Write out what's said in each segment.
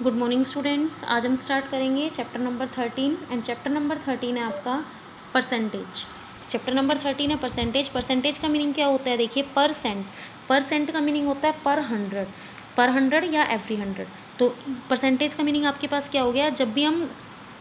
Good morning students. आज हम start करेंगे chapter number 13 and chapter number 13 है आपका परसेंटेज। चैप्टर नंबर 13 है परसेंटेज। परसेंटेज का मीनिंग क्या होता है? देखिए, परसेंट का मीनिंग होता है पर हंड्रेड या एवरी हंड्रेड। तो परसेंटेज का मीनिंग आपके पास क्या हो गया? जब भी हम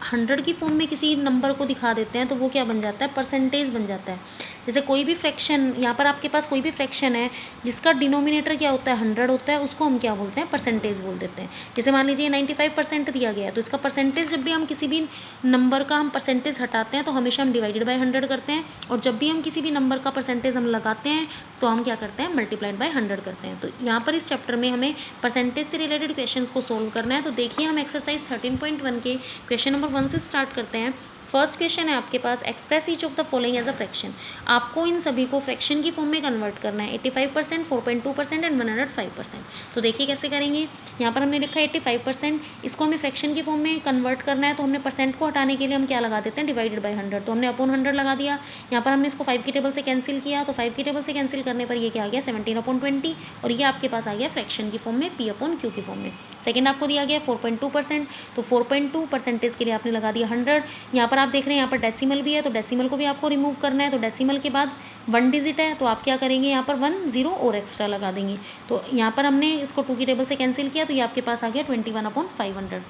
हंड्रेड की फॉर्म में किसी नंबर को दिखा देते हैं तो वो क्या बन जाता है? परसेंटेज बन जाता है। जैसे कोई भी फ्रैक्शन, यहाँ पर आपके पास कोई भी फ्रैक्शन है जिसका डिनोमिनेटर क्या होता है? 100 होता है, उसको हम क्या बोलते हैं? परसेंटेज बोल देते हैं। जैसे मान लीजिए 95% दिया गया है, तो इसका परसेंटेज, जब भी हम किसी भी नंबर का हम परसेंटेज हटाते हैं तो हमेशा हम डिवाइडेड बाय 100 करते हैं, और जब भी हम किसी भी नंबर का परसेंटेज हम लगाते हैं तो हम क्या करते हैं? मल्टीप्लाइड बाय 100 करते हैं। तो यहाँ पर इस चैप्टर में हमें परसेंटेज से रिलेटेड क्वेश्चंस को सोल्व करना है। तो देखिए, हम एक्सरसाइज 13.1 के क्वेश्चन नंबर 1 से स्टार्ट करते हैं। फर्स्ट क्वेश्चन है आपके पास, express each of the following as a fraction. आपको इन सभी को फ्रैक्शन की फॉर्म में कन्वर्ट करना है। 85%, 4.2% एंड 105%। तो देखिए कैसे करेंगे। यहाँ पर हमने लिखा है 85%, इसको हमें फ्रैक्शन की फॉर्म में कन्वर्ट करना है। तो हमने परसेंट को हटाने के लिए हम क्या लगा देते हैं? Divided by 100। तो हमने अपॉन 100 लगा दिया। यहाँ पर हमने इसको 5 की टेबल से कैंसिल किया, तो 5 की टेबल से कैंसिल करने पर ये क्या आ गया? 17/20, और ये आपके पास आ गया फ्रैक्शन की फॉर्म में, P/Q की फॉर्म में। सेकेंड आपको दिया गया 4.2%, तो 4.2 परसेंटेज के लिए आपने लगा दिया 100। यहाँ पर आप देख रहे हैं यहाँ पर डेसिमल भी है, तो डेसिमल को भी आपको रिमूव करना है। तो डेसिमल के बाद 1 डिजिट है, तो आप क्या करेंगे? यहाँ पर 1 0 और एक्स्ट्रा लगा देंगे। तो यहाँ पर हमने इसको 2 की टेबल से कैंसिल किया, तो ये आपके पास आ गया 21/500।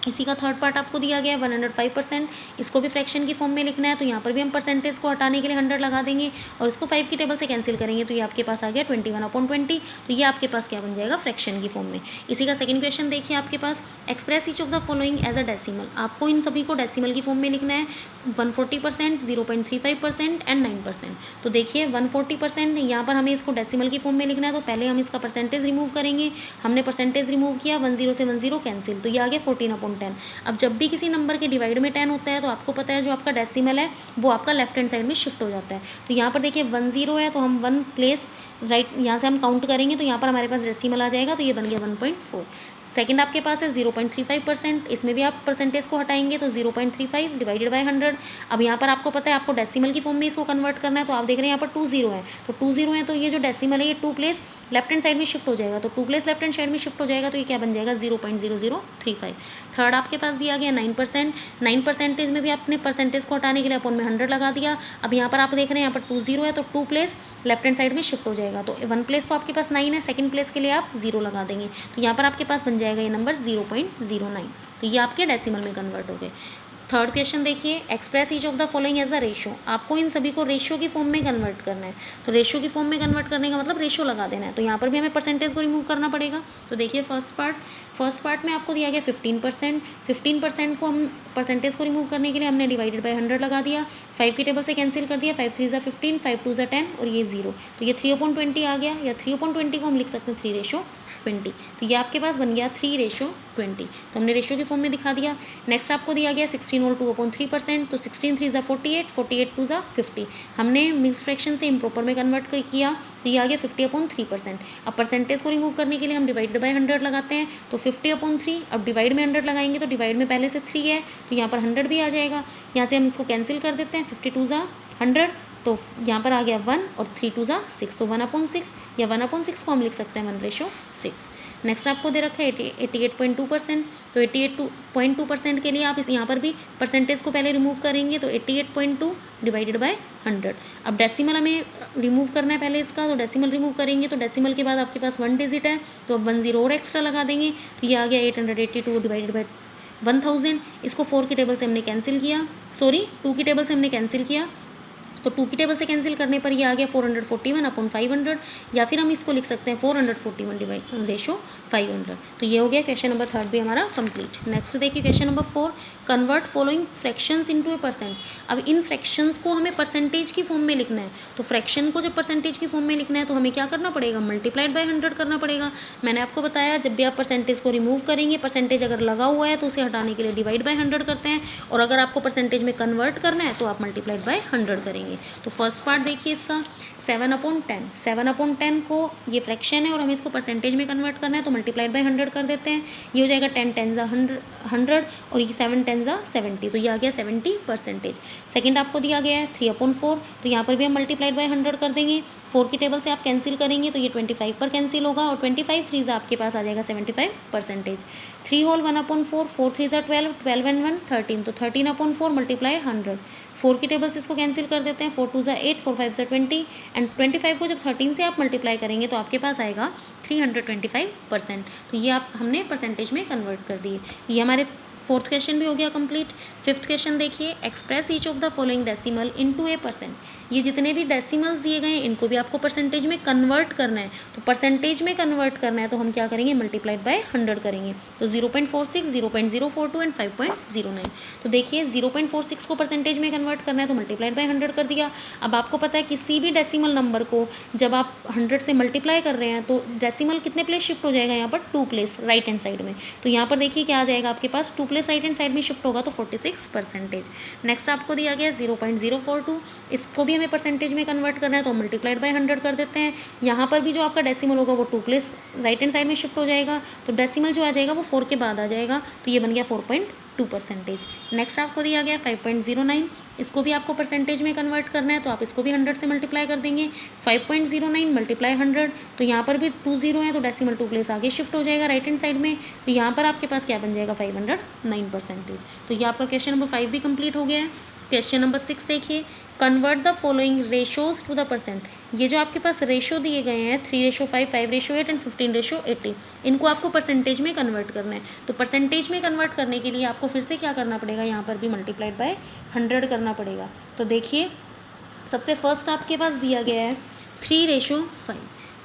इसी का थर्ड पार्ट आपको दिया गया है 105%, इसको भी फ्रैक्शन की फॉर्म में लिखना है। तो यहाँ पर भी हम परसेंटेज को हटाने के लिए 100 लगा देंगे, और इसको 5 की टेबल से कैंसिल करेंगे, तो ये आपके पास आ गया 21/20। तो ये आपके पास क्या बन जाएगा? फ्रैक्शन की फॉर्म में। इसी का सेकंड क्वेश्चन देखिए आपके पास, express each of the following as a decimal. आपको इन सभी को डेसिमल की फॉर्म में लिखना है। 140%, 0.35% एंड 9%। तो देखिए 140%, यहाँ पर हमें इसको डेसिमल की फॉर्म में लिखना है। तो पहले हम इसका परसेंटेज रिमूव करेंगे। हमने परसेंटेज रिमूव किया, 10 से 10 कैंसिल, तो ये आ गया 14/10। अब जब भी किसी नंबर के डिवाइड में 10 होता है तो आपको पता है जो आपका डेसिमल है वो आपका लेफ्ट हैंड साइड में शिफ्ट हो जाता है। तो यहाँ पर देखिए 10 है, तो हम 1 प्लेस राइट, यहाँ से हम काउंट करेंगे तो यहाँ पर हमारे पास डेसिमल आ जाएगा, तो ये बन गया 1.4। सेकंड आपके पास है 0.35%, इसमें भी आप परसेंटेज को हटाएंगे तो 0.35 डिवाइडेड बाय 100। अब यहाँ पर आपको पता है आपको डेसिमल की फॉर्म में इसको कन्वर्ट करना है। तो आप देख रहे हैं यहाँ पर 2 0 है, तो 2 0 है, तो ये जो डेसिमल है ये 2 प्लेस लेफ्ट हैंड साइड में शिफ्ट हो जाएगा। तो 2 प्लेस लेफ्ट हैंड साइड में शिफ्ट हो जाएगा, तो ये क्या बन जाएगा? 0.0035। थर्ड आपके पास दिया गया 9%। 9% में भी आपने परसेंटेज को हटाने के लिए अपॉन में 100 लगा दिया। अब यहाँ पर आप देख रहे हैं यहाँ पर 2 0 है, तो 2 प्लेस लेफ्ट हैंड साइड में शिफ्ट हो जाएगा। तो 1 प्लेस तो आपके पास 9 है, सेकंड प्लेस के लिए आप 0 लगा देंगे, तो यहाँ पर आपके पास बन जाएगा ये नंबर 0.09। तो ये आपके डेसिमल में कन्वर्ट हो गए। थर्ड क्वेश्चन देखिए, express each of the following as a ratio. आपको इन सभी को रेशो की फॉर्म में कन्वर्ट करना है। तो रेशो की फॉर्म में कन्वर्ट करने का मतलब रेशो लगा देना है। तो यहाँ पर भी हमें परसेंटेज को रिमूव करना पड़ेगा। तो देखिए फर्स्ट पार्ट में आपको दिया गया 15%। 15% को हम परसेंटेज को रिमूव करने के लिए हमने डिवाइडेड बाय 100 लगा दिया। 5 की टेबल से कैंसिल कर दिया, 5 3 ज़ा 15, 5 2 ज़ा 10, और ये 0, तो ये 3/20 आ गया, या 3/20 को हम लिख सकते हैं 3:20। तो ये आपके पास बन गया 3:20। तो हमने रेशो की फॉर्म में दिखा दिया। नेक्स्ट आपको दिया गया 16 होल 2/3%, तो 16 3 ज़ा 48, 48 2 ज़ा 50। हमने मिक्स फ्रैक्शन से इम्प्रॉपर में कन्वर्ट किया, तो ये आ गया 50/3%। अब परसेंटेज को रिमूव करने के लिए हम डिवाइडेड बाय 100 लगाते हैं, तो 50/3। अब डिवाइड में 100 लगाएंगे, तो डिवाइड में पहले से 3 है, तो यहाँ पर 100 भी आ जाएगा। यहाँ से हम इसको कैंसिल कर देते हैं, 52 ज़ा 100, तो यहाँ पर आ गया 1, और 3 2 ज़ा 6, तो 1/6, या 1/6 को हम लिख सकते हैं 1:6। नेक्स्ट आपको दे रखा है 88.2%। तो 88.2% के लिए आप इस यहाँ पर भी परसेंटेज को पहले रिमूव करेंगे, तो 88.2 डिवाइडेड बाय 100। अब डेसिमल हमें रिमूव करना है पहले इसका, तो डेसिमल रिमूव करेंगे, तो डेसिमल के बाद आपके पास 1 डिजिट है, तो अब 1 0 और एक्स्ट्रा लगा देंगे, तो ये आ गया 882 डिवाइडेड बाय 1000। इसको 4 की टेबल से हमने कैंसिल किया, 2 की टेबल से हमने कैंसिल किया, तो 2 की टेबल से कैंसिल करने पर ये आ गया 441/500, या फिर हम इसको लिख सकते हैं 441 डिवाइड रेशो 500। तो ये हो गया क्वेश्चन नंबर 3 भी हमारा कंप्लीट। नेक्स्ट देखिए question number 4, convert following fractions into a percent. अब इन फ्रैक्शंस को हमें परसेंटेज की फॉर्म में लिखना है। तो फ्रैक्शन को जब परसेंटेज की फॉर्म में लिखना है तो हमें क्या करना पड़ेगा? मल्टीप्लाइड बाय 100 करना पड़ेगा। मैंने आपको बताया जब भी आप परसेंटेज को रिमूव करेंगे, परसेंटेज अगर लगा हुआ है तो उसे हटाने के लिए डिवाइड बाय 100 करते हैं, और अगर आपको परसेंटेज में कन्वर्ट करना है तो आप मल्टीप्लाइड बाय 100 करेंगे। जाएंगे। तो फर्स्ट पार्ट देखिए इसका 7/10, 7/10 को ये फ्रैक्शन है और हमें इसको परसेंटेज में कन्वर्ट करना है, तो मल्टीप्लाइड बाय 100 कर देते हैं। ये हो जाएगा 10 10 100 और ये 7 10 70, तो ये आ गया 70%। सेकंड आपको दिया गया है 3/4, तो यहाँ पर भी हम मल्टीप्लाइड बाय 100 कर देंगे। 4 की टेबल से आप कैंसिल करेंगे तो ये 25 पर कैंसिल होगा और 25 3 आपके पास आ जाएगा 75%। 3 होल 1/4, 4 3 12, 12 and 1 13, तो 13/4 मल्टीप्लाई 100। 4 की टेबल से इसको कैंसिल कर देते हैं, 4 2 8, 4 5 20 एंड 25 को जब 13 से आप मल्टीप्लाई करेंगे तो आपके पास आएगा 325%। तो ये आप हमने परसेंटेज में कन्वर्ट कर दिए। ये हमारे फोर्थ क्वेश्चन भी हो गया कंप्लीट। फिफ्थ क्वेश्चन देखिए, express each of the following decimal into a percent. ये जितने भी डेसिमल्स दिए गए हैं इनको भी आपको परसेंटेज में कन्वर्ट करना है। तो परसेंटेज में कन्वर्ट करना है तो हम क्या करेंगे, मल्टीप्लाइड बाय 100 करेंगे। तो 0.46, 0.042 एंड 5.09। तो देखिए 0.46 को परसेंटेज में कन्वर्ट करना है तो मल्टीप्लाइड बाय 100 कर दिया। अब आपको पता है किसी भी डेसिमल नंबर को जब आप 100 से मल्टीप्लाई कर रहे हैं तो डेसिमल कितने प्लेस शिफ्ट हो जाएगा, यहाँ पर 2 प्लेस राइट हैंड साइड में। तो यहाँ पर देखिए क्या आ जाएगा आपके पास, 2 प्लेस राइट हैंड साइड में शिफ्ट होगा तो 46%। नेक्स्ट आपको दिया गया 0.042, इसको भी हमें परसेंटेज में कन्वर्ट करना है तो मल्टीप्लाइड बाय 100 कर देते हैं। यहाँ पर भी जो आपका डेसिमल होगा वो 2 प्लेस राइट हैंड साइड में शिफ्ट हो जाएगा, तो डेसिमल जो आ जाएगा वो 4 के बाद आ जाएगा, तो ये बन गया 4.2%। नेक्स्ट आपको दिया गया 5.09, इसको भी आपको परसेंटेज में कन्वर्ट करना है तो आप इसको भी 100 से मल्टीप्लाई कर देंगे। 5.09 मल्टीप्लाई 100, तो यहाँ पर भी 2 0 है तो डेसिमल 2 प्लेस आगे शिफ्ट हो जाएगा राइट हैंड साइड में, तो यहाँ पर आपके पास क्या बन जाएगा 509%। तो ये आपका क्वेश्चन नंबर 5 भी कंप्लीट हो गया है। क्वेश्चन नंबर 6 देखिए, convert the following ratios to the percent. ये जो आपके पास रेशो दिए गए हैं 3:5, 5:8 एंड 15:80, इनको आपको परसेंटेज में कन्वर्ट करना है। तो परसेंटेज में कन्वर्ट करने के लिए आपको फिर से क्या करना पड़ेगा, यहाँ पर भी मल्टीप्लाइड बाय 100 करना पड़ेगा। तो देखिए सबसे फर्स्ट आपके पास दिया गया है 3:5,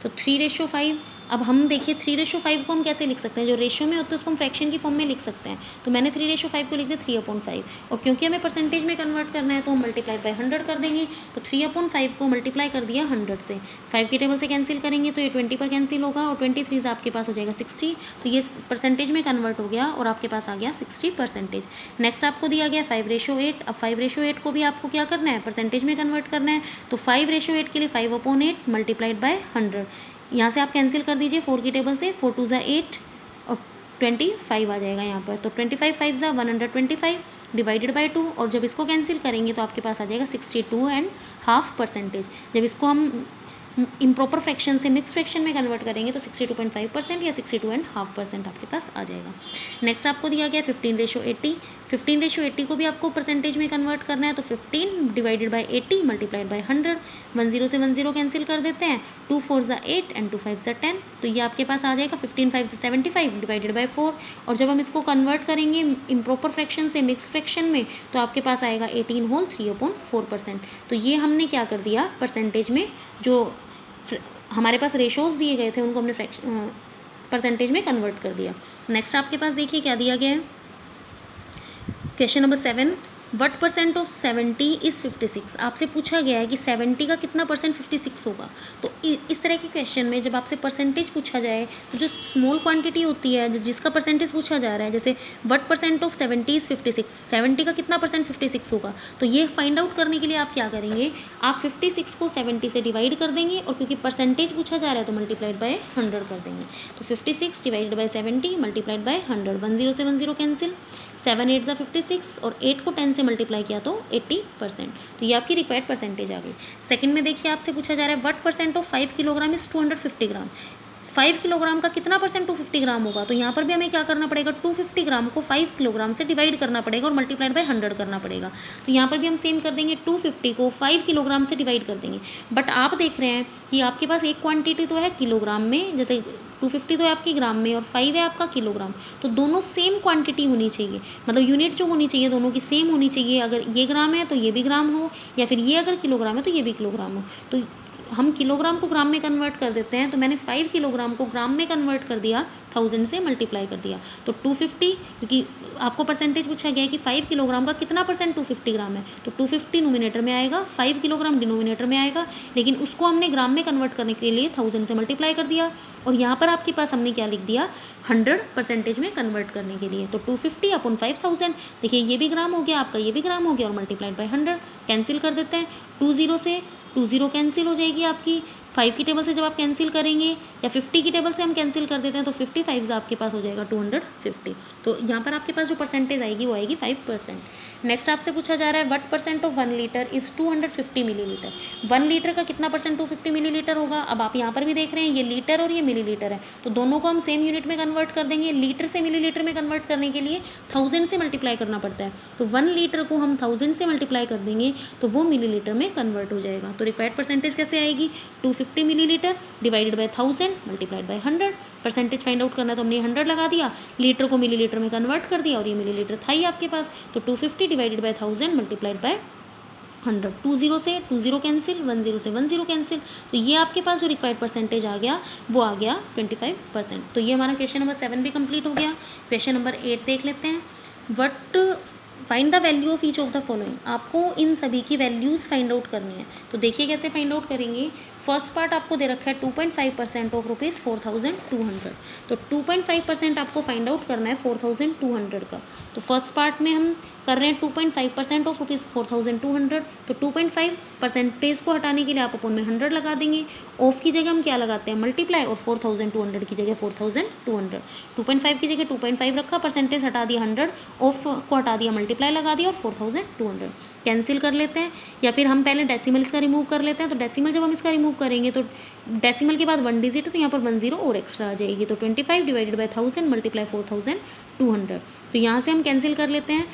तो 3:5। अब हम देखिए 3:5 को हम कैसे लिख सकते हैं, जो रेशो में होते हैं उसको हम फ्रैक्शन की फॉर्म में लिख सकते हैं। तो मैंने 3:5 को लिख दिया 3/5, और क्योंकि हमें परसेंटेज में कन्वर्ट करना है तो हम मल्टीप्लाई बाय 100 कर देंगे। तो 3/5 को मल्टीप्लाई कर दिया 100 से, 5 की टेबल से कैंसिल करेंगे तो ये 20 पर कैंसिल होगा और 23 से आपके पास हो जाएगा 60, तो ये परसेंटेज में कन्वर्ट हो गया और आपके पास आ गया 60%। नेक्स्ट आपको दिया गया 5:8। अब 5:8 को भी आपको क्या करना है, परसेंटेज में कन्वर्ट करना है। तो 5:8 के लिए 5/8 मल्टीप्लाइड बाय 100, यहाँ से आप कैंसिल कर दीजिए 4 की टेबल से, 4 2 8 और 25 आ जाएगा यहाँ पर। तो 25 5 125 डिवाइडेड बाय 2, और जब इसको कैंसिल करेंगे तो आपके पास आ जाएगा 62.5%। जब इसको हम इम्प्रॉपर फ्रैक्शन से मिक्स फ्रैक्शन में कन्वर्ट करेंगे तो 62.5% या 62.5% आपके पास आ जाएगा। नेक्स्ट आपको दिया गया 15:80। 15:80 को भी आपको परसेंटेज में कन्वर्ट करना है, तो 15 डिवाइडेड बाय 80 मल्टीप्लाइड बाय 100। 10 से 10 कैंसिल कर देते हैं, 2 4 8 एंड 2 5 10, तो ये आपके पास आ जाएगा 15 5 से 75 डिवाइडेड बाय 4। और जब हम इसको कन्वर्ट करेंगे इम्प्रॉपर फ्रैक्शन से मिक्स फ्रैक्शन में तो आपके पास आएगा 18 होल 3/4%। तो ये हमने क्या कर दिया, परसेंटेज में जो हमारे पास रेशोज़ दिए गए थे उनको हमने परसेंटेज में कन्वर्ट कर दिया। नेक्स्ट आपके पास देखिए क्या दिया गया है, question number 7, what percent of 70 is 56। आपसे पूछा गया है कि 70 का कितना परसेंट 56 होगा। तो इस तरह के क्वेश्चन में जब आपसे परसेंटेज पूछा जाए तो जो स्मॉल क्वांटिटी होती है जिसका परसेंटेज पूछा जा रहा है, जैसे वट परसेंट ऑफ 70 इज़ 56, 70 का कितना परसेंट 56 होगा, तो ये फाइंड आउट करने के लिए आप क्या करेंगे, आप 56 को 70 से डिवाइड कर देंगे और क्योंकि परसेंटेज पूछा जा रहा है तो मल्टीप्लाइड बाय 100 कर देंगे। तो 56 डिवाइडेड बाय 70 मल्टीप्लाइड बाय 100, 10 से 10 कैंसिल, 7 8 56 और 8 को 10 से मल्टीप्लाई किया तो 80%। तो ये आपकी रिक्वायर्ड परसेंटेज आ गई। सेकंड में देखिए आपसे पूछा जा रहा है what percent of 5 kilogram is 250 gram. 5 kilogram का कितना परसेंट 250 ग्राम होगा, तो यहाँ पर भी हमें क्या करना पड़ेगा, 250 ग्राम को 5 किलोग्राम से डिवाइड करना पड़ेगा और मल्टीप्लाइड बाय 100 करना पड़ेगा। तो यहाँ पर भी हम सेम कर देंगे, 250 को 5 किलोग्राम से डिवाइड कर देंगे। बट आप देख रहे हैं कि आपके पास एक क्वांटिटी तो है किलोग्राम में, जैसे 250 तो है आपकी ग्राम में और 5 है आपका किलोग्राम, तो दोनों सेम क्वांटिटी होनी चाहिए, मतलब यूनिट जो होनी चाहिए दोनों की सेम होनी चाहिए। अगर ये ग्राम है तो ये भी ग्राम हो, या फिर ये अगर किलोग्राम है तो ये भी किलोग्राम हो। तो हम किलोग्राम को ग्राम में कन्वर्ट कर देते हैं, तो मैंने 5 किलोग्राम को ग्राम में कन्वर्ट कर दिया, 1000 से मल्टीप्लाई कर दिया, तो 250, क्योंकि आपको परसेंटेज पूछा गया है कि 5 किलोग्राम का कितना परसेंट 250 ग्राम है, तो 250 नोमिनेटर में आएगा, 5 किलोग्राम डिनोमिनेटर में आएगा, लेकिन उसको हमने ग्राम में कन्वर्ट करने के लिए 1000 से मल्टीप्लाई कर दिया, और यहाँ पर आपके पास हमने क्या लिख दिया, 100 परसेंटेज में कन्वर्ट करने के लिए, तो 250 अपॉन 5000, देखिए ये भी ग्राम हो गया आपका, ये भी ग्राम हो गया, और मल्टीप्लाइड बाय 100, कैंसिल कर देते हैं, 20 से 20 कैंसिल हो जाएगी आपकी, 5 की टेबल से जब आप कैंसिल करेंगे, या 50 की टेबल से हम कैंसिल कर देते हैं, तो 55 आपके पास हो जाएगा 250, तो यहाँ पर आपके पास जो परसेंटेज आएगी वो आएगी 5%। नेक्स्ट आपसे पूछा जा रहा है what percent of 1 litre is 250 millilitre, 1 litre का कितना परसेंट 250 मिलीलीटर होगा। अब आप यहाँ पर भी देख रहे हैं ये लीटर और ये मिलीलीटर है, तो दोनों को हम सेम यूनिट में कन्वर्ट कर देंगे। लीटर से मिलीलीटर में कन्वर्ट करने के लिए 1000 से मल्टीप्लाई करना पड़ता है, तो 1 लीटर को हम 1000 से मल्टीप्लाई कर देंगे तो वो मिलीलीटर में कन्वर्ट हो जाएगा। तो रिक्वायर्ड परसेंटेज कैसे आएगी, 250 millilitre divided by 1000 multiplied by 100, percentage find out करना है तो हमने 100 लगा दिया, लीटर को मिलीलीटर में कन्वर्ट कर दिया, और ये मिलीलीटर था ही आपके पास, तो 250 डिवाइडेड बाय 1000 मल्टीप्लाइड बाय 100, 20 से 20 कैंसिल, 10 से 10 कैंसिल, तो ये आपके पास जो रिक्वायर्ड परसेंटेज आ गया वो आ गया 25%। तो ये हमारा क्वेश्चन नंबर 7 भी कंप्लीट हो गया। क्वेश्चन नंबर 8 देख लेते हैं, what find the value of each of the following, आपको इन सभी की वैल्यूज़ फाइंड आउट करनी है। तो देखिए कैसे फाइंड आउट करेंगे, फर्स्ट पार्ट आपको दे रखा है 2.5% ऑफ रुपीज़ 4200, तो 2.5% आपको फाइंड आउट करना है 4200 का। तो फर्स्ट पार्ट में हम कर रहे हैं 2.5% ऑफ रुपीज़ 4200, तो 2.5% को हटाने के लिए आप अपन में 100 लगा देंगे, ऑफ की जगह हम क्या लगाते हैं मल्टीप्लाई, और 4200 की जगह 4200, 2.5 की जगह 2.5 रखा, परसेंटेज हटा दिया 100, ऑफ को हटा दिया मल्टीप्लाई लगा दिया, और 4200 कैंसिल कर लेते हैं, या फिर हम पहले डेसिमल इसका रिमूव कर लेते हैं। तो डेसिमल जब हम इसका रिमूव करेंगे तो डेसिमल के बाद 1 डिजिट, तो यहाँ पर 10 और एक्स्ट्रा आ जाएगी, तो 25 डिवाइडेड बाय 1000 मल्टीप्लाई 4200, तो यहाँ से हम कैंसिल कर लेते हैं,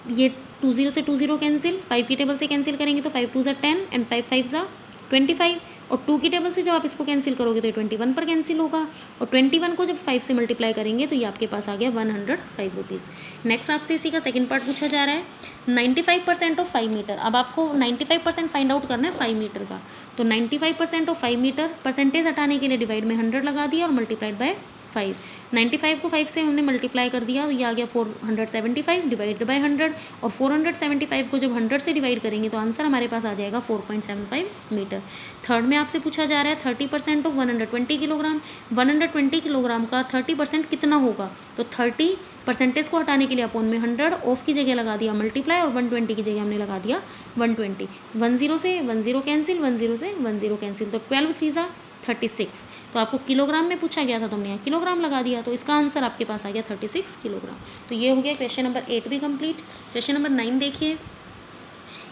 ये 20 से 20 कैंसिल, 5 की टेबल से कैंसिल करेंगे तो 5 2 ज़ा 10 एंड 5 5 ज़ा 25, और 2 की टेबल से जब आप इसको कैंसिल करोगे तो 21 पर कैंसिल होगा, और 21 को जब 5 से मल्टीप्लाई करेंगे तो ये आपके पास आ गया 105 रुपीज़। नेक्स्ट आपसे इसी का सेकंड पार्ट पूछा जा रहा है, 95% ऑफ 5 मीटर, अब आपको 95% फाइंड आउट करना है 5 मीटर का, तो 95% ऑफ 5 मीटर, परसेंटेज हटाने के लिए डिवाइड में 100 लगा दिया और मल्टीप्लाइड बाय 5, 95 को 5 से हमने मल्टीप्लाई कर दिया, तो ये आ गया 475 डिवाइड बाय 100, और 475 को जब 100 से डिवाइड करेंगे तो आंसर हमारे पास आ जाएगा 4.75 मीटर। थर्ड में आपसे पूछा जा रहा है 30% ऑफ 120 किलोग्राम, 120 किलोग्राम का 30% कितना होगा, तो 30 परसेंटेज को हटाने के लिए अपॉन में 100, ऑफ की जगह लगा दिया मल्टीप्लाई, और 120 की जगह हमने लगा दिया 120, 10 से 10 कैंसिल, 10 से 10 कैंसिल, तो 12 3 ज़ा 36, तो आपको किलोग्राम में पूछा गया था तो हमने यहाँ किलोग्राम लगा दिया, तो इसका आंसर आपके पास आ गया 36 किलोग्राम। तो ये हो गया क्वेश्चन नंबर 8 भी कंप्लीट। क्वेश्चन नंबर 9 देखिए,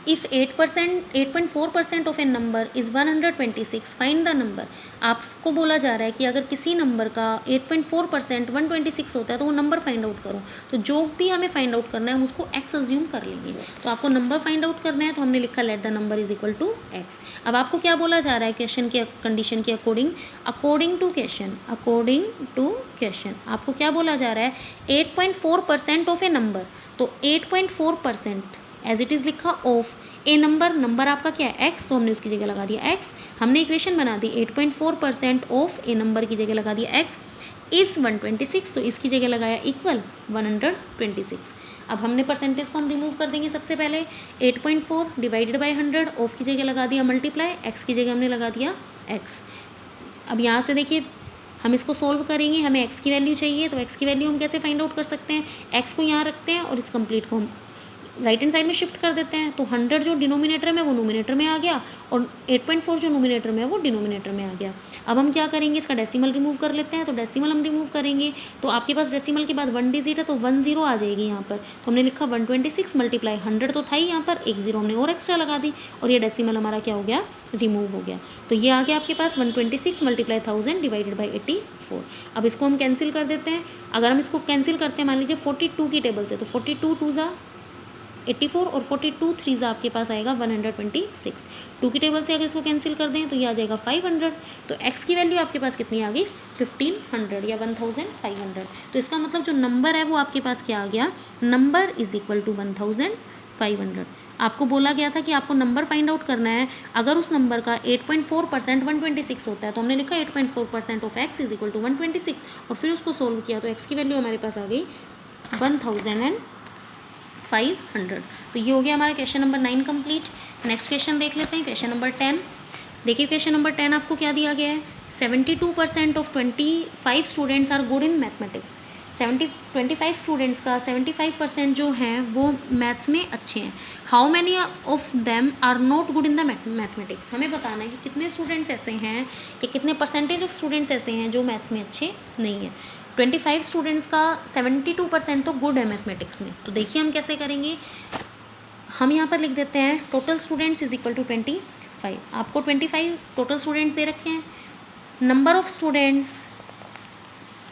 if 8.4% of A number is 126 find the number, आपको बोला जा रहा है कि अगर किसी नंबर का 8.4% 126 होता है तो वो नंबर फाइंड आउट करो, तो जो भी हमें फाइंड आउट करना है हम उसको एक्स अज्यूम कर लेंगे, तो आपको नंबर फाइंड आउट करना है, तो हमने लिखा let the number is equal to x. अब आपको क्या बोला जा रहा है क्वेश्चन की कंडीशन के अकॉर्डिंग टू क्वेश्चन आपको क्या बोला जा रहा है, 8.4% ऑफ ए नंबर, तो 8.4% एज इट इज़ लिखा ऑफ ए नंबर आपका क्या है एक्स, तो हमने उसकी जगह लगा दिया एक्स, हमने इक्वेशन बना दी 8.4% ऑफ ए नंबर की जगह लगा दिया एक्स इस 126, तो इसकी जगह लगाया इक्वल 126। अब हमने परसेंटेज को हम रिमूव कर देंगे, सबसे पहले 8.4 डिवाइडेड बाई 100, ऑफ की जगह लगा दिया मल्टीप्लाई, एक्स की जगह हमने लगा दिया एक्स। अब यहाँ से देखिए हम इसको सोल्व करेंगे, हमें एक्स की वैल्यू चाहिए, तो एक्स की वैल्यू हम कैसे फाइंड आउट कर सकते हैं, एक्स को यहाँ रखते हैं और इस कंप्लीट को हम राइट हैंड साइड में शिफ्ट कर देते हैं, तो 100 जो डिनोमिनेटर में वो नोमिनेटर में आ गया, और 8.4 जो नोमिनेटर में है वो डिनोमिनेटर में आ गया। अब हम क्या करेंगे, इसका डेसिमल रिमूव कर लेते हैं, तो डेसिमल हम रिमूव करेंगे, तो आपके पास डेसिमल के बाद 1 डिजिट है तो 10 आ जाएगी यहाँ पर, तो हमने लिखा 126 मल्टीप्लाई 100 तो था ही, यहाँ पर 1 0 हमने और एक्स्ट्रा लगा दी, और ये डेसिमल हमारा क्या हो गया, रिमूव हो गया। तो ये आ गया आपके पास 126 मल्टीप्लाई 1000 डिवाइडेड बाई 84। अब इसको हम कैंसिल कर देते हैं, अगर हम इसको कैंसिल करते हैं मान लीजिए 42 की टेबल से, तो 42 2 ज़ा 84 और 42 3 ज़ा आपके पास आएगा 126, 2 की टेबल से अगर इसको कैंसिल कर दें तो ये आ जाएगा 500, तो x की वैल्यू आपके पास कितनी आ गई 1500 या 1500, तो इसका मतलब जो नंबर है वो आपके पास क्या आ गया, नंबर इज इक्वल टू 1500 500। आपको बोला गया था कि आपको नंबर फाइंड आउट करना है, अगर उस नंबर का 8.4% 126 होता है तो हमने लिखा 8.4% of x is equal to 126 और फिर उसको सोल्व किया तो x की वैल्यू हमारे पास आ गई 1500। तो ये हो गया हमारा question number 9 complete. Next question देख लेते हैं, क्वेश्चन नंबर 10। देखिए क्वेश्चन नंबर 10 आपको क्या दिया गया है, 72% of 25 students are good in mathematics. 25 students का 75% जो हैं वो मैथ्स में अच्छे हैं। How many of them are not good in the mathematics. हमें बताना है कि कितने स्टूडेंट्स ऐसे हैं कि कितने परसेंटेज ऑफ स्टूडेंट्स ऐसे हैं जो मैथ्स में अच्छे नहीं हैं। 25 स्टूडेंट्स का 72% तो गुड है मैथमेटिक्स में। तो देखिए हम कैसे करेंगे, हम यहाँ पर लिख देते हैं total students is equal to 25। आपको 25 टोटल स्टूडेंट्स दे रखे हैं। नंबर ऑफ स्टूडेंट्स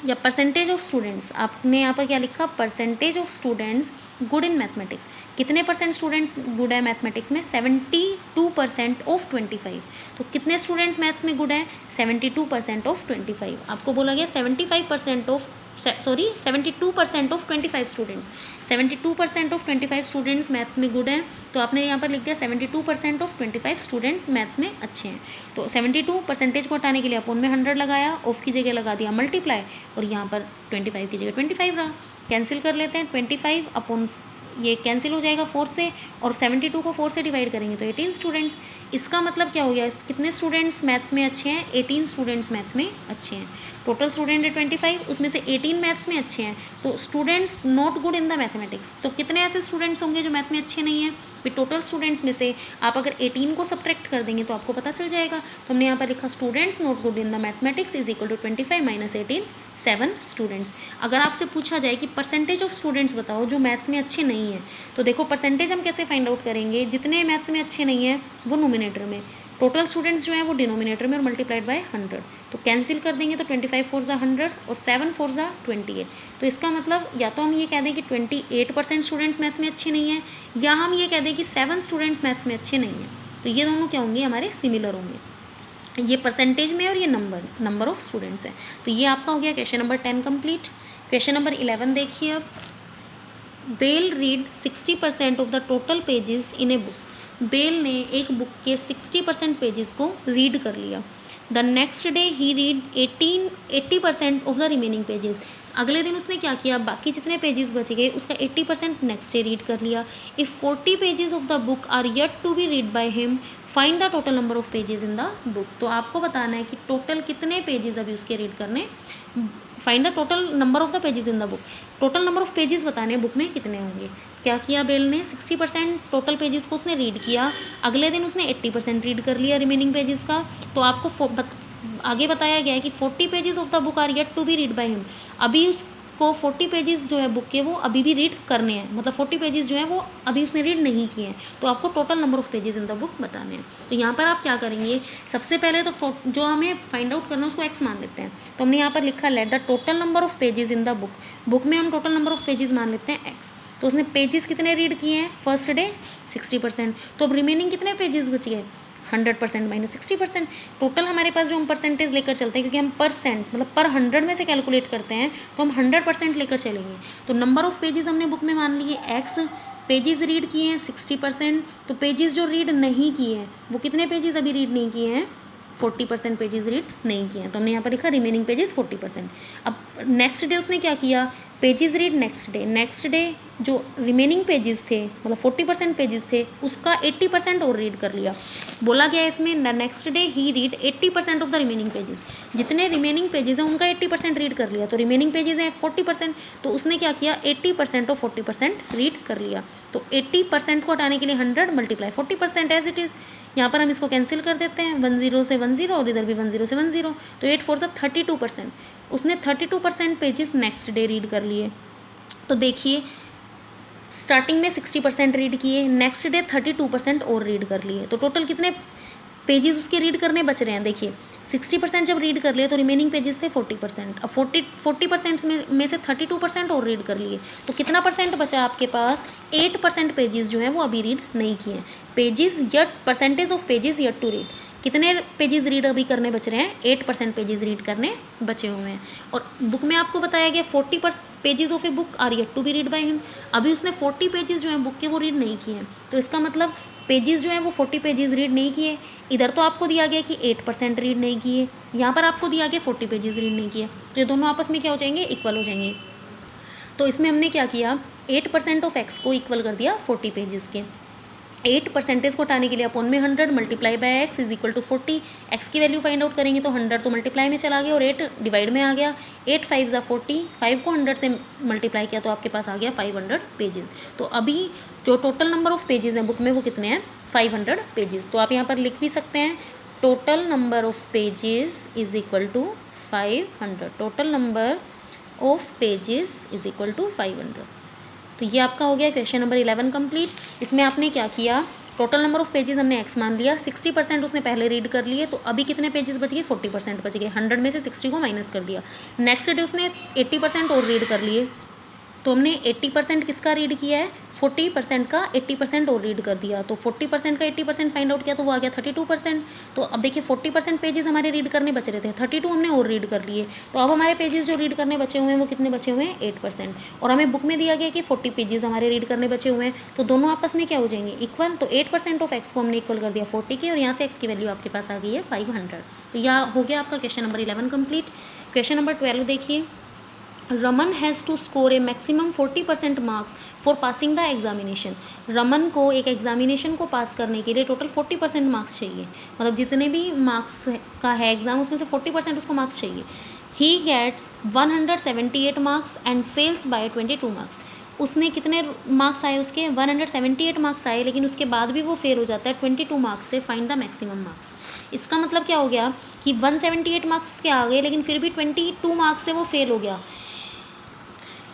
या परसेंटेज ऑफ स्टूडेंट्स, आपने यहाँ पर क्या लिखा, percentage of students good in mathematics. कितने परसेंट स्टूडेंट्स गुड है मैथमेटिक्स में, 72% ऑफ 25। तो कितने स्टूडेंट्स मैथ्स में गुड है, 72% ऑफ 25। आपको बोला गया 72% of 25 students, 72% of 25 students maths में गुड हैं। तो आपने यहाँ पर लिख दिया 72% ऑफ 25 स्टूडेंट्स मैथ्स में अच्छे हैं। तो 72 परसेंटेज को हटाने के लिए अपन में 100 लगाया, ऑफ की जगह लगा दिया मल्टीप्लाई, और यहाँ पर 25 की जगह 25 रहा। कैंसिल कर लेते हैं, 25 अपॉन ये कैंसिल हो जाएगा 4 से, और 72 को 4 से डिवाइड करेंगे तो 18 स्टूडेंट्स। इसका मतलब क्या हो गया, कितने स्टूडेंट्स मैथ्स में अच्छे हैं, 18 स्टूडेंट्स मैथ में अच्छे हैं। टोटल स्टूडेंट है 25, उसमें से 18 मैथ्स में अच्छे हैं। तो students not good in the mathematics, तो कितने ऐसे स्टूडेंट्स होंगे जो मैथ में अच्छे नहीं हैं। फिर टोटल स्टूडेंट्स में से आप अगर 18 को सब्ट्रैक्ट कर देंगे तो आपको पता चल जाएगा। तो हमने यहाँ पर लिखा students not good in the mathematics is equal to 25 minus 18, 7 students. अगर आपसे पूछा जाए कि परसेंटेज ऑफ स्टूडेंट्स बताओ जो मैथ्स में अच्छे नहीं हैं, तो देखो परसेंटेज हम कैसे फाइंड आउट करेंगे, जितने मैथ्स में अच्छे नहीं हैं वो नोमिनेटर में, टोटल स्टूडेंट्स जो हैं वो डिनोमिनेटर में, और मल्टीप्लाइड बाय 100। तो कैंसिल कर देंगे तो 25 4 ज़ा 100 और 7 4 ज़ा 28। तो इसका मतलब या तो हम ये कह दें कि 28% स्टूडेंट्स मैथ में अच्छे नहीं हैं, या हम ये कह दें कि 7 स्टूडेंट्स मैथ्स में अच्छे नहीं हैं। तो ये दोनों क्या होंगे, हमारे सिमिलर होंगे। ये परसेंटेज में और ये नंबर ऑफ स्टूडेंट्स है। तो ये आपका हो गया question number 10 complete. Question number 11 देखिए अब, bell read 60% of the total pages in a book. Bell ने एक बुक के 60% पेजेस को रीड कर लिया। The next day he read 80% of the remaining pages. अगले दिन उसने क्या किया, बाकी जितने पेजेस बच गए उसका 80% नेक्स्ट डे रीड कर लिया। If 40 pages of the book are yet to be read by him, find the total number of pages in the book. तो आपको बताना है कि टोटल कितने पेजेस अभी उसके रीड करने, find the total number of the pages in the book. Total number of pages बताने बुक में कितने होंगे। क्या किया बेल ने, 60% टोटल पेजेस को उसने रीड किया, अगले दिन उसने 80% रीड कर लिया रिमेनिंग पेजेस का। तो आपको आगे बताया गया है कि 40 pages of the book are yet to be read by him. अभी उसको 40 पेजेस जो है बुक के वो अभी भी रीड करने हैं, मतलब 40 पेजेस जो हैं वो अभी उसने रीड नहीं किए हैं। तो आपको total number of pages in the book बताने हैं। तो यहाँ पर आप क्या करेंगे, सबसे पहले तो जो हमें फाइंड आउट करना है उसको एक्स मान लेते हैं। तो हमने यहाँ पर लिखा let the total number of pages in the book. Book में हम टोटल नंबर ऑफ पेजेस मान लेते हैं एक्स। तो उसने पेजेस कितने रीड किए हैं फर्स्ट डे, 60%। तो अब रिमेनिंग कितने पेजेस बच गए, 100% माइनस 60%। टोटल हमारे पास जो हम परसेंटेज लेकर चलते हैं, क्योंकि हम परसेंट मतलब पर 100 में से कैलकुलेट करते हैं, तो हम 100% लेकर चलेंगे। तो नंबर ऑफ पेजेस हमने बुक में मान लिए एक्स, पेजेस रीड किए हैं 60%। तो पेजेस जो रीड नहीं किए हैं वो कितने पेजेस अभी रीड नहीं किए हैं, 40% पेजेस रीड नहीं किए हैं। तो हमने यहाँ पर लिखा रिमेनिंग पेजेस 40%। अब नेक्स्ट डे उसने क्या किया, पेजेस रीड नेक्स्ट डे जो रिमेनिंग पेजेस थे मतलब 40% पेजेस थे उसका 80% और रीड कर लिया। बोला गया इसमें next day he read 80% of the remaining pages. जितने रिमेनिंग पेजेस हैं उनका 80% रीड कर लिया। तो रिमेनिंग पेजेस हैं 40%, तो उसने क्या किया 80% और 40% रीड कर लिया। तो 80% को हटाने के लिए 100 मल्टीप्लाई 40% एज इट इज़। यहाँ पर हम इसको कैंसिल कर देते हैं, 10 से 10 और इधर भी 10 से 10। तो 8 4 32%। उसने 32% पेजेस नेक्स्ट डे रीड कर लिए। तो देखिए स्टार्टिंग में 60% रीड किए, नेक्स्ट डे 32% और रीड कर लिए। तो टोटल कितने पेजेस उसके रीड करने बच रहे हैं, देखिए 60% जब रीड कर लिए तो रिमेनिंग पेजेस थे 40%। अब 40% में से 32% और रीड कर लिए, तो कितना परसेंट बचा आपके पास, 8% पेजेस जो हैं वो अभी रीड नहीं किए हैं। Pages yet percentage of pages yet to read, कितने पेजेस रीड अभी करने बच रहे हैं, 8% पेजेस रीड करने बचे हुए हैं। और बुक में आपको बताया गया 40 pages of a book are yet to be read by him. अभी उसने 40 पेजेस जो हैं बुक के वो रीड नहीं किए हैं, तो इसका मतलब पेजेस जो हैं वो 40 पेजेस रीड नहीं किए। इधर तो आपको दिया गया कि 8% रीड नहीं किए, यहाँ पर आपको दिया गया 40 पेजेस रीड नहीं किए, तो ये दोनों आपस में क्या हो जाएंगे, इक्वल हो जाएंगे। तो इसमें हमने क्या किया, 8% ऑफ एक्स को इक्वल कर दिया 40 पेजेस के। 8% को हटाने के लिए अपन में 100 multiply by X is equal to 40। X की वैल्यू फाइंड आउट करेंगे तो 100 तो मल्टीप्लाई में चला गया और 8 डिवाइड में आ गया। 8 5 ज़ा 40, 5 को 100 से मल्टीप्लाई किया तो आपके पास आ गया 500 पेजेस। तो अभी जो टोटल नंबर ऑफ पेजेस हैं बुक में वो कितने हैं, 500 पेजेस। तो आप यहाँ पर लिख भी सकते हैं total number of pages is equal to 500। Total number of pages is equal to 500। तो ये आपका हो गया क्वेश्चन नंबर 11 कंप्लीट। इसमें आपने क्या किया, टोटल नंबर ऑफ पेजेस हमने एक्स मान लिया, 60% उसने पहले रीड कर लिए, तो अभी कितने पेजेस बच गए, 40% बच गए। 100 में से 60 को माइनस कर दिया। नेक्स्ट डे उसने 80% और रीड कर लिए, तो हमने 80% किसका रीड किया है, 40% का 80% और रीड कर दिया, तो 40% का 80% फाइंड आउट किया तो वो आ गया 32%। तो अब देखिए 40% पेजेस हमारे रीड करने बच रहे थे, 32 हमने और रीड कर लिए, तो अब हमारे पेजेस जो रीड करने बचे हुए हैं वो कितने बचे हुए हैं, 8%। और हमें बुक में दिया गया कि 40 पेजेस हमारे रीड करने बचे हुए हैं, तो दोनों आपस में क्या हो जाएंगे, इक्वल। तो 8% ऑफ एक्स को हमने इक्वल कर दिया 40 के, और यहाँ से एक्स की वैल्यू आपके पास आ गई है 500। तो यह हो गया आपका question number 11 complete. Question number 12 देखिए, Raman has to score a maximum 40% marks for passing the examination. Raman को एक एग्जामिनेशन को पास करने के लिए टोटल 40% मार्क्स चाहिए, मतलब जितने भी मार्क्स का है एग्जाम उसमें से 40% उसको मार्क्स चाहिए। He gets 178 marks and fails by 22 marks. उसने कितने मार्क्स आए उसके, 178 मार्क्स आए, लेकिन उसके बाद भी वो फेल हो जाता है 22 मार्क्स से। Find the maximum marks. इसका मतलब क्या हो गया कि 178 मार्क्स उसके आ गए, लेकिन फिर भी 22 मार्क्स से वो फेल हो गया।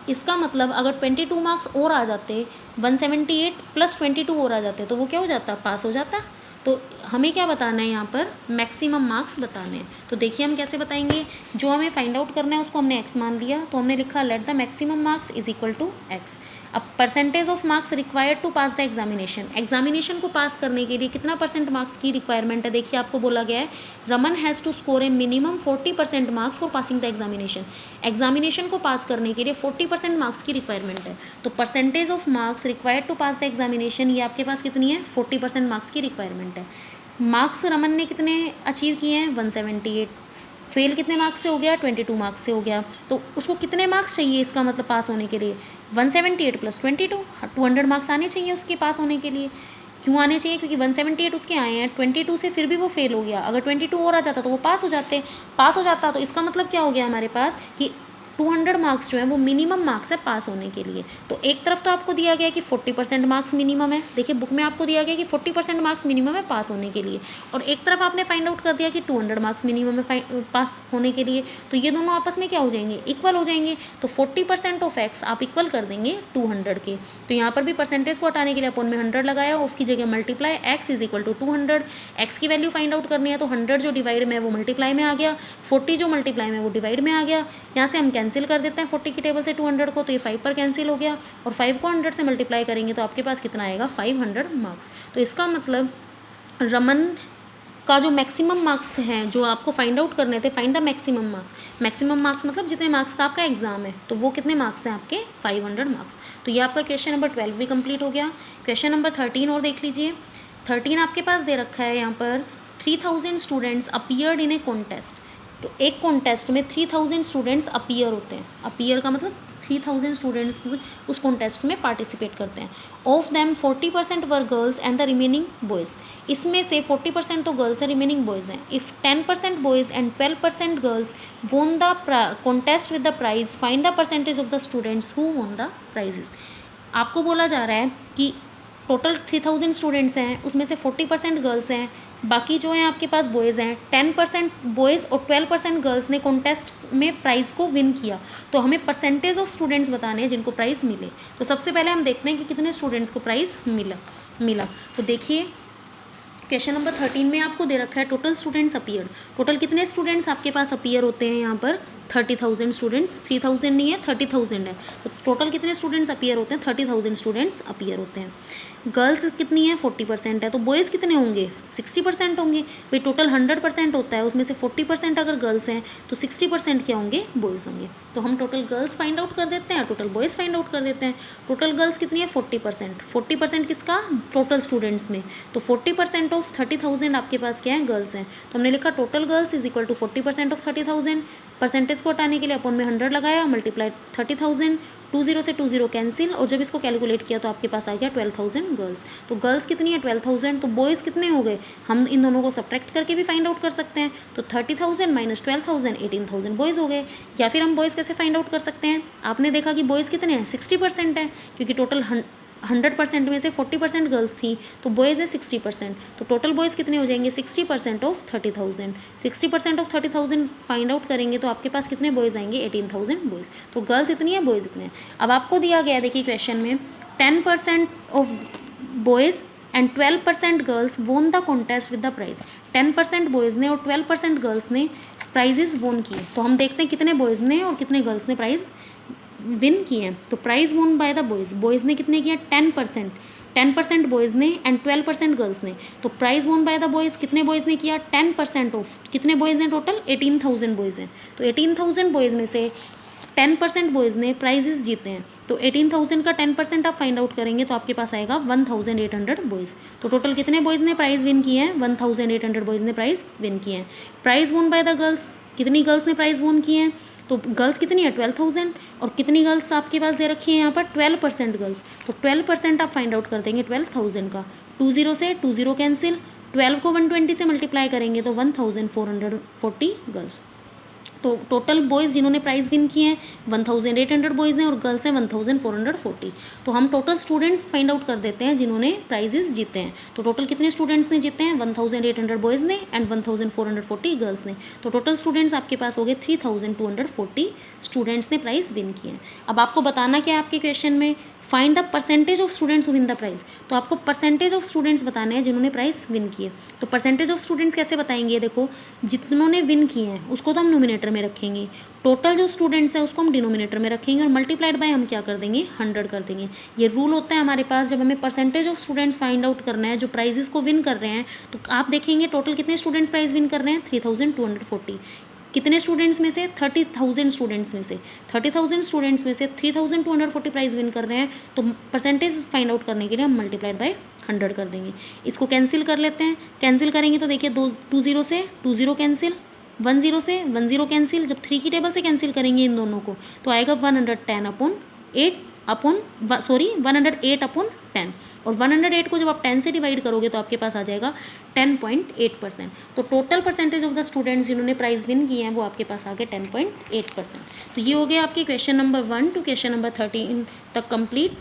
इसका मतलब अगर 22 मार्क्स और आ जाते, 178 प्लस 22 और आ जाते, तो वो क्या हो जाता, पास हो जाता। तो हमें क्या बताना है यहाँ पर, मैक्सिमम मार्क्स बताने हैं। तो देखिए हम कैसे बताएंगे, जो हमें फाइंड आउट करना है उसको हमने एक्स मान लिया, तो हमने लिखा let the maximum marks is equal to x. अब percentage of marks required to pass the examination. Examination को पास करने के लिए कितना % मार्क्स की रिक्वायरमेंट है, देखिए आपको बोला गया है Raman has to score a minimum 40% marks for passing the examination. Examination को पास करने के लिए 40% मार्क्स की रिक्वायरमेंट है, तो percentage of marks required to pass the examination ये आपके पास कितनी है, 40% मार्क्स की रिक्वायरमेंट है। मार्क्स रमन ने कितने अचीव किए हैं, 178। फेल कितने मार्क्स से हो गया, 22 मार्क्स से हो गया, तो उसको कितने मार्क्स चाहिए, इसका मतलब पास होने के लिए 178 प्लस 22, 200 मार्क्स आने चाहिए उसके पास होने के लिए। क्यों आने चाहिए, क्योंकि 178 उसके आए हैं, 22 से फिर भी वो फेल हो गया। अगर 22 और आ जाता तो वो पास हो जाता। तो इसका मतलब क्या हो गया हमारे पास कि 200 मार्क्स जो है वो मिनिमम मार्क्स है पास होने के लिए। तो एक तरफ तो आपको दिया गया है कि 40% मार्क्स मिनिमम है, देखिए बुक में आपको दिया गया कि 40% मार्क्स मिनिमम है पास होने के लिए, और एक तरफ आपने फाइंड आउट कर दिया कि 200 मार्क्स मिनिमम है पास होने के लिए। तो ये दोनों आपस में क्या हो जाएंगे, इक्वल हो जाएंगे। तो 40% ऑफ एक्स आप इक्वल कर देंगे 200 के। तो यहाँ पर भी परसेंटेज को हटाने के लिए अपन में 100 लगाया, ऑफ की जगह multiply, X is equal to 200। X की वैल्यू फाइंड आउट करनी है, तो 100 जो डिवाइड में है वो मल्टीप्लाई में आ गया, 40 जो मल्टीप्लाई में वो डिवाइड में आ गया। यहाँ से हम कैंसिल कर देते हैं 40 की टेबल से 200 को, तो ये 5 पर कैंसिल हो गया, और 5 को 100 से मल्टीप्लाई करेंगे तो आपके पास कितना आएगा, 500 मार्क्स। तो इसका मतलब रमन का जो मैक्सिमम मार्क्स हैं जो आपको फाइंड आउट करने थे, find the maximum marks. Maximum marks मतलब जितने मार्क्स का आपका एग्जाम है, तो वो कितने मार्क्स हैं आपके, 500 मार्क्स। तो ये आपका क्वेश्चन नंबर 12 भी कंप्लीट हो गया। क्वेश्चन नंबर 13 और देख लीजिए। 13 आपके पास दे रखा है यहाँ पर, 3000 students appeared in A contest. तो एक कॉन्टेस्ट में 3000 स्टूडेंट्स अपीयर होते हैं। अपीयर का मतलब 3000 स्टूडेंट्स उस कॉन्टेस्ट में पार्टिसिपेट करते हैं। Of them 40% were girls and the remaining boys. इसमें से 40% तो गर्ल्स हैं, रिमेनिंग बॉयज़ हैं। If 10% boys and 12% girls won the contest with the prize, find the percentage of the students who won the prizes. आपको बोला जा रहा है कि टोटल 3000 स्टूडेंट्स हैं, उसमें से 40% गर्ल्स हैं, बाकी जो हैं आपके पास बॉयज़ हैं। 10% बॉयज़ और 12% गर्ल्स ने कॉन्टेस्ट में प्राइज़ को विन किया। तो हमें परसेंटेज ऑफ स्टूडेंट्स बताने हैं जिनको प्राइज़ मिले। तो सबसे पहले हम देखते हैं कि कितने स्टूडेंट्स को प्राइज़ मिला। तो देखिए क्वेश्चन नंबर 13 में आपको दे रखा है टोटल स्टूडेंट्स अपीयर। टोटल कितने स्टूडेंट्स आपके पास अपीयर होते हैं यहाँ पर, 30,000 स्टूडेंट्स, 3,000 नहीं है 30,000 है, तो टोटल कितने स्टूडेंट्स अपीयर होते हैं, 30,000 स्टूडेंट्स अपीयर होते हैं। गर्ल्स कितनी है, 40% है, तो बॉयज़ कितने होंगे, 60% होंगे। भाई टोटल 100% होता है, उसमें से 40% अगर गर्ल्स हैं तो 60% क्या होंगे, बॉयज़ होंगे। तो हम टोटल गर्ल्स फाइंड आउट कर देते हैं, टोटल बॉयज़ फाइंड आउट कर देते हैं। टोटल गर्ल्स कितनी है, 40%, 40% किसका, टोटल स्टूडेंट्स में, तो 40% ऑफ 30,000 आपके पास क्या है, गर्ल्स हैं। तो हमने लिखा total girls is equal to 40% ऑफ 30,000, परसेंटेज को हटाने के लिए अपन में 100 लगाया, मल्टीप्लाई 30,000, 20 से 20 कैंसिल, और जब इसको कैलकुलेट किया तो आपके पास आ गया 12,000 गर्ल्स। तो गर्ल्स कितनी है, 12,000, तो बॉयज़ कितने हो गए, हम इन दोनों को सब्ट्रैक्ट करके भी फाइंड आउट कर सकते हैं। तो 30,000 माइनस 12,000, 18,000 बॉयज़ हो गए। या फिर हम बॉयज़ कैसे फाइंड आउट कर सकते हैं, आपने देखा कि बॉयज़ कितने हैं, 60% है, क्योंकि टोटल 100% में से 40% गर्ल्स थी, तो बॉयज़ है 60%, तो टोटल बॉयज़ कितने हो जाएंगे, 60% ऑफ 30,000, 60% ऑफ 30,000 फाइंड आउट करेंगे तो आपके पास कितने बॉयज़ आएंगे, 18,000 बॉयज़। तो गर्ल्स इतनी है, बॉयज़ इतने हैं। अब आपको दिया गया है, देखिए क्वेश्चन में 10% of boys and 12% girls won the contest with the prize. 10% boys ने और 12% गर्ल्स ने प्राइजेस वोन किए, तो हम देखते हैं कितने बॉयज़ ने और कितने गर्ल्स ने प्राइज़ विन किए हैं। तो प्राइज वोन बाय द बॉयज़, बॉयज़ ने कितने किया, 10% बॉयज़ ने एंड 12% गर्ल्स ने। तो प्राइज वोन बाय द बॉयज़, कितने बॉयज़ ने किया, 10% ऑफ, कितने बॉयज़ हैं टोटल, 18,000 बॉयज़ हैं। तो 18,000 बॉयज़ में से 10% बॉयज़ ने प्राइजेस जीते हैं, तो 18,000 का 10% आप फाइंड आउट करेंगे तो आपके पास आएगा 1,800 बॉयज़। तो टोटल कितने बॉयज़ ने प्राइज़ विन किए हैं, 1,800 बॉयज़ ने प्राइज़ विन किए हैं। प्राइज़ वोन बाय द गर्ल्स, कितनी गर्ल्स ने प्राइज़ वोन किए हैं, तो गर्ल्स कितनी है, 12,000, और कितनी गर्ल्स आपके पास दे रखी है यहाँ पर, 12% गर्ल्स, तो 12% आप फाइंड आउट कर देंगे 12,000 का। 20 से 20 कैंसिल, 12 को 120 से मल्टीप्लाई करेंगे तो 1,440 गर्ल्स। तो टोटल बॉयज़ जिन्होंने प्राइज़ विन किए हैं 1,800 बॉयज़ हैं और गर्ल्स हैं 1,440। तो हम टोटल स्टूडेंट्स फाइंड आउट कर देते हैं जिन्होंने प्राइजेस जीते हैं। तो टोटल कितने स्टूडेंट्स ने जीते हैं, 1,800 बॉयज़ ने एंड 1,440 गर्ल्स ने। तो टोटल स्टूडेंट्स आपके पास हो गए 3,240 स्टूडेंट्स ने प्राइज़ विन किए हैं। अब आपको बताना क्या है आपके क्वेश्चन में, find the percentage of students win the prize. तो आपको परसेंटेज ऑफ स्टूडेंट्स बताने हैं जिन्होंने प्राइज़ विन किए। तो परसेंटेज ऑफ स्टूडेंट्स कैसे बताएंगे, देखो जितनों विन किए हैं उसको तो हम नोमिनेटर में रखेंगे, टोटल जो स्टूडेंट्स हैं उसको हम डिनोमिनेटर में रखेंगे, और मल्टीप्लाइड बाय हम क्या कर देंगे, 100 कर देंगे। ये रूल होता है हमारे पास जब हमें percentage of students find out करना है जो प्राइजेस को विन कर रहे हैं। तो आप देखेंगे टोटल कितने स्टूडेंट्स प्राइज़ विन कर रहे हैं, 3,240। कितने स्टूडेंट्स में से, 30,000 स्टूडेंट्स में से, 30,000 स्टूडेंट्स में से 3,240 प्राइज़ विन कर रहे हैं, तो परसेंटेज फाइंड आउट करने के लिए हम मल्टीप्लाइड बाय 100 कर देंगे। इसको कैंसिल कर लेते हैं, कैंसिल करेंगे तो देखिए 20 से 20 कैंसिल, 10 से 10 कैंसिल, जब 3 की टेबल से कैंसिल करेंगे इन दोनों को तो आएगा 108 अपॉन 10, और 108 को जब आप 10 से डिवाइड करोगे तो आपके पास आ जाएगा 10.8%। तो total percentage of the students जिन्होंने प्राइज़ विन किए हैं वो आपके पास आ गए 10.8%। तो ये हो गया आपके question number 1 to question number 13 तक कंप्लीट।